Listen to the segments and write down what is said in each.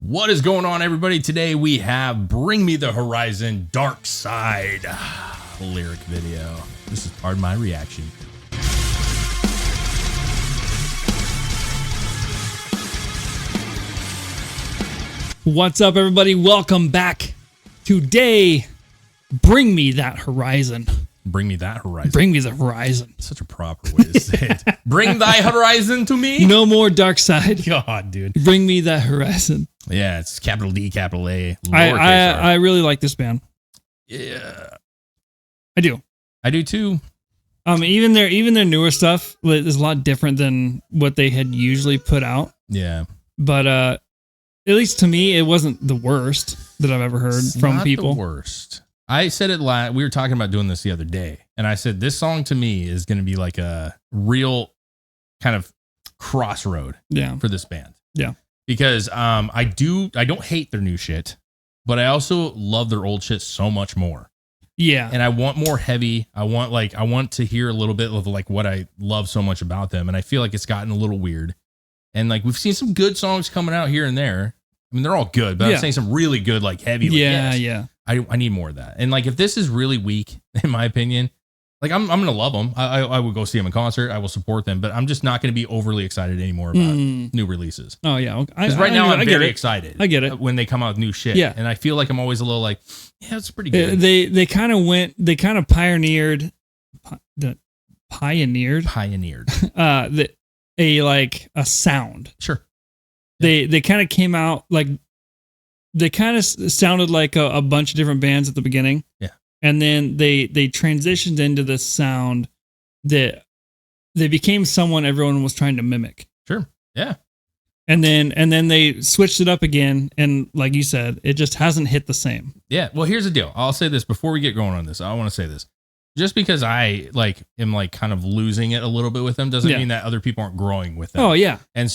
What is going on, everybody? Today we have Bring Me the Horizon Darkside lyric video. This is part of my reaction. What's up, everybody? Welcome back. Today, bring me that horizon. Bring me that horizon. Bring me the horizon. Such a proper way to say it. Bring thy horizon to me. No more Darkside. God, dude. Bring me that horizon. Yeah, it's capital D, capital A. I really like this band. Yeah, I do. I do too. Even their newer stuff is a lot different than what they had usually put out. Yeah, but at least to me, it wasn't the worst that I've ever heard from people. The worst. I said it we were talking about doing this the other day, and I said this song to me is going to be like a real kind of crossroad for this band. Yeah. Because I don't hate their new shit, but I also love their old shit so much more. Yeah. And I want more heavy. I want to hear a little bit of like what I love so much about them, and I feel like it's gotten a little weird. And like we've seen some good songs coming out here and there. I mean, they're all good, but I'm saying some really good, like heavy. Like, I need more of that. And like, if this is really weak, in my opinion, like I'm going to love them. I would go see them in concert. I will support them, but I'm just not going to be overly excited anymore about new releases. Oh yeah. Because right now I'm very excited. I get it. When they come out with new shit. Yeah. And I feel like I'm always a little like, yeah, it's pretty good. They kind of pioneered a sound. Sure. Yeah. They kind of came out like, they kind of sounded like a bunch of different bands at the beginning. Yeah. And then they transitioned into this sound that they became someone everyone was trying to mimic. Sure. Yeah. And then they switched it up again. And like you said, it just hasn't hit the same. Yeah. Well, here's the deal. I'll say this before we get going on this. I want to say this. Just because I am kind of losing it a little bit with them doesn't mean that other people aren't growing with them. Oh yeah. And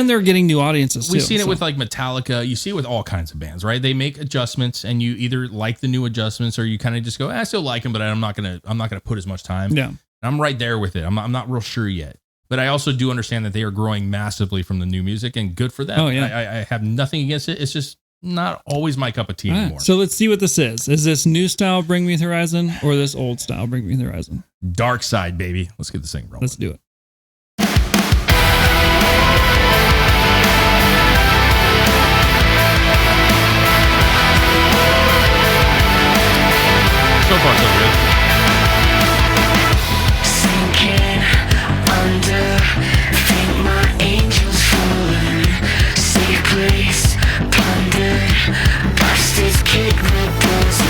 they're getting new audiences too. We've seen it with like Metallica. You see it with all kinds of bands, right? They make adjustments and you either like the new adjustments or you kind of just go, I still like them, but I'm not going to put as much time. Yeah. And I'm right there with it. I'm not real sure yet. But I also do understand that they are growing massively from the new music, and good for them. Oh yeah. I have nothing against it. It's just not always my cup of tea anymore. So let's see what this is. Is this new style Bring Me the Horizon or this old style Bring Me the Horizon? Darkside, baby. Let's get this thing rolling. Let's do it. So far, so good. Sinking under, think my angels falling, safe place. Bastards kick the doors in.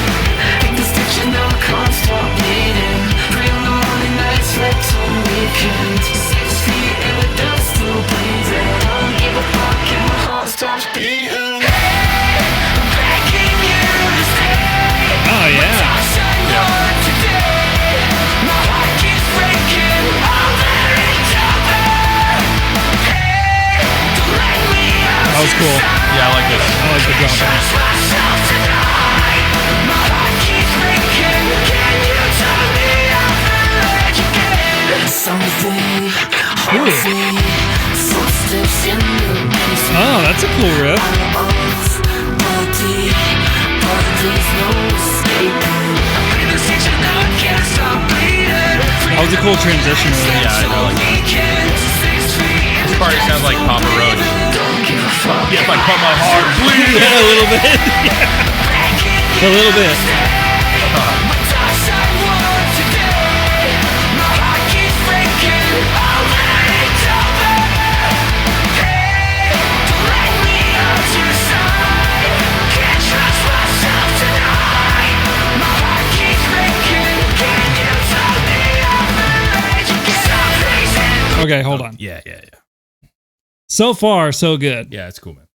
Think the stitching now can't stop bleeding. 3 in the morning, nights left on weekend. 6 feet in the dust, still bleeding. I don't give a fuck and my heart stops beating. Hey, I'm begging you to stay. Oh yeah. My heart keeps breaking. I'm very stubborn. Hey, don't let me out. That was cool. Yeah, I like this. I like the drum. Oh, that's a cool riff. That was a cool transition. Yeah, I know. This part sounds like Papa Roach. Yeah, if I cut my heart, please. Yeah, a little bit. Yeah. A little bit. Okay, hold on. Yeah. So far, so good. Yeah, it's cool, man.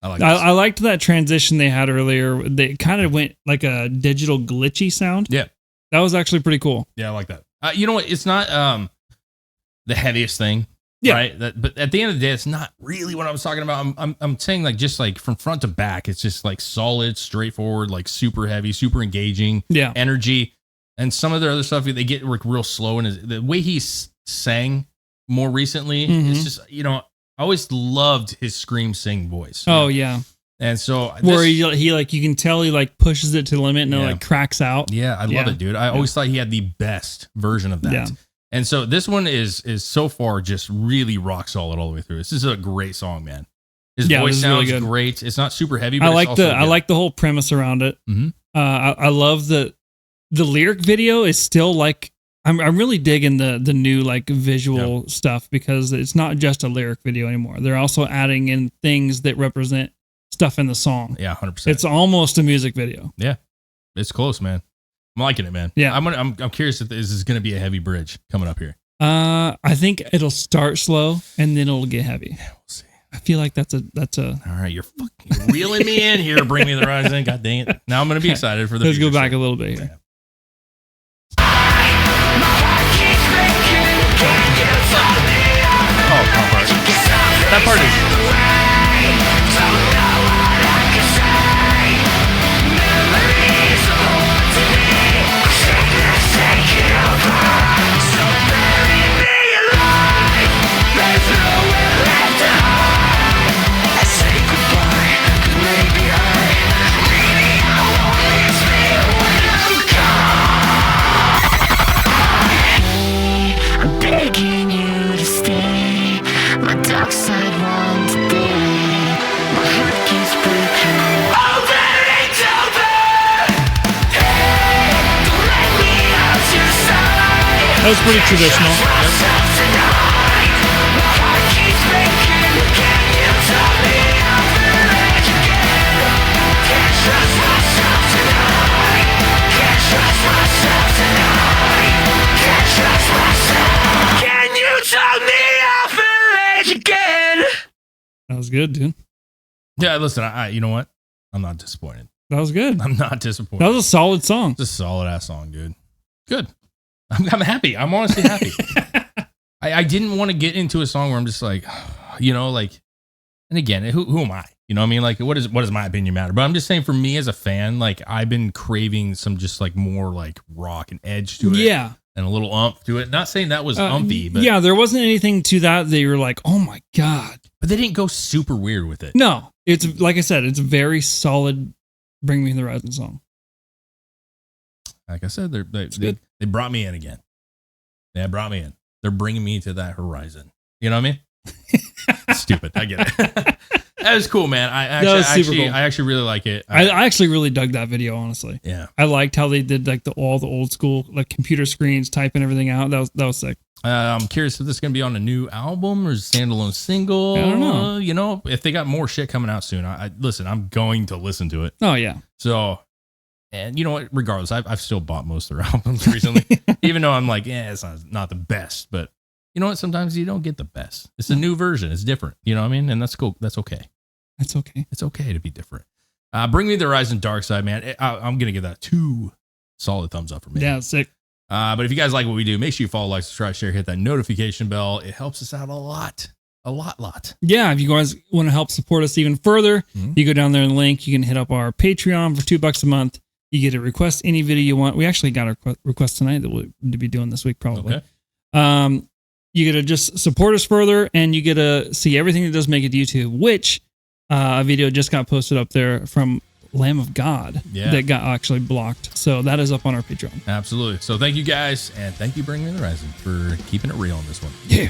I liked that transition they had earlier. They kind of went like a digital glitchy sound. Yeah. That was actually pretty cool. Yeah, I like that. You know what? It's not the heaviest thing. Yeah. Right. But at the end of the day, it's not really what I was talking about. I'm saying like just like from front to back, it's just like solid, straightforward, like super heavy, super engaging. Yeah. Energy. And some of their other stuff, they get real slow. And the way he sang more recently, it's just, I always loved his scream sing voice. Oh, yeah. And so where he like, you can tell he like pushes it to the limit and it like cracks out. Yeah, I love it, dude. I always thought he had the best version of that. Yeah. And so this one is so far just really rock solid all the way through. This is a great song, man. His voice sounds really great. It's not super heavy, but I like the whole premise around it. Mm-hmm. I love the lyric video is still like, I'm really digging the new like visual stuff, because it's not just a lyric video anymore. They're also adding in things that represent stuff in the song. Yeah, 100%. It's almost a music video. Yeah, it's close, man. I'm liking it, man. Yeah, I'm curious if this is going to be a heavy bridge coming up here. I think it'll start slow and then it'll get heavy. Yeah, we'll see. I feel like that's a. All right, you're fucking reeling me in here. Bring me the horizon. God dang it! Now I'm going to be excited for the. Let's go back a little bit here. Oh, that part is. Begging you to stay. My dark side won today. My heart keeps breaking. Open it open. Hey, don't let me out your side. That was pretty traditional. My heart keeps breaking. Can you tell me I'm village again? Can't trust myself tonight. Can't trust myself tonight. Can't trust myself. Can you tell me I'm village again? That was good, dude. Yeah, listen, I you know what? I'm not disappointed. That was good. I'm not disappointed. That was a solid song. It's a solid ass song, dude. Good. I'm happy. I'm honestly happy. I didn't want to get into a song where I'm just like, you know, like, and again, who am I? You know what I mean? Like, what does my opinion matter? But I'm just saying, for me as a fan, like, I've been craving some just like more like rock and edge to it. Yeah. And a little umph to it. Not saying that was umphy, but yeah, there wasn't anything to that you were like, oh my God. But they didn't go super weird with it. No, it's like I said, it's a very solid Bring Me the Horizon song. Like I said, they brought me in again. They brought me in. They're bringing me to that horizon. You know what I mean? Stupid. I get it. That was cool, man. I actually really like it. I actually really dug that video, honestly. Yeah. I liked how they did like all the old school like computer screens, typing everything out. That was sick. I'm curious if this is going to be on a new album or a standalone single. I don't know. You know, if they got more shit coming out soon, listen, I'm going to listen to it. Oh, yeah. So, and you know what? Regardless, I've still bought most of their albums recently, even though I'm like, it's not the best, but you know what? Sometimes you don't get the best. It's a new version. It's different. You know what I mean? And that's cool. That's okay. That's okay. It's okay to be different. Bring Me the Horizon, Darkside, man. I'm going to give that 2 solid thumbs up for me. Yeah, sick. But if you guys like what we do, make sure you follow, like, subscribe, share, hit that notification bell. It helps us out a lot. A lot. Yeah, if you guys want to help support us even further, you go down there and link. You can hit up our Patreon for $2 a month. You get to request any video you want. We actually got a request tonight that we'll be doing this week probably. Okay. You get to just support us further, and you get to see everything that does make it to YouTube, which a video just got posted up there from Lamb of God that got actually blocked. So that is up on our Patreon. Absolutely. So thank you guys, and thank you, Bring Me the Horizon, for keeping it real on this one. Yeah.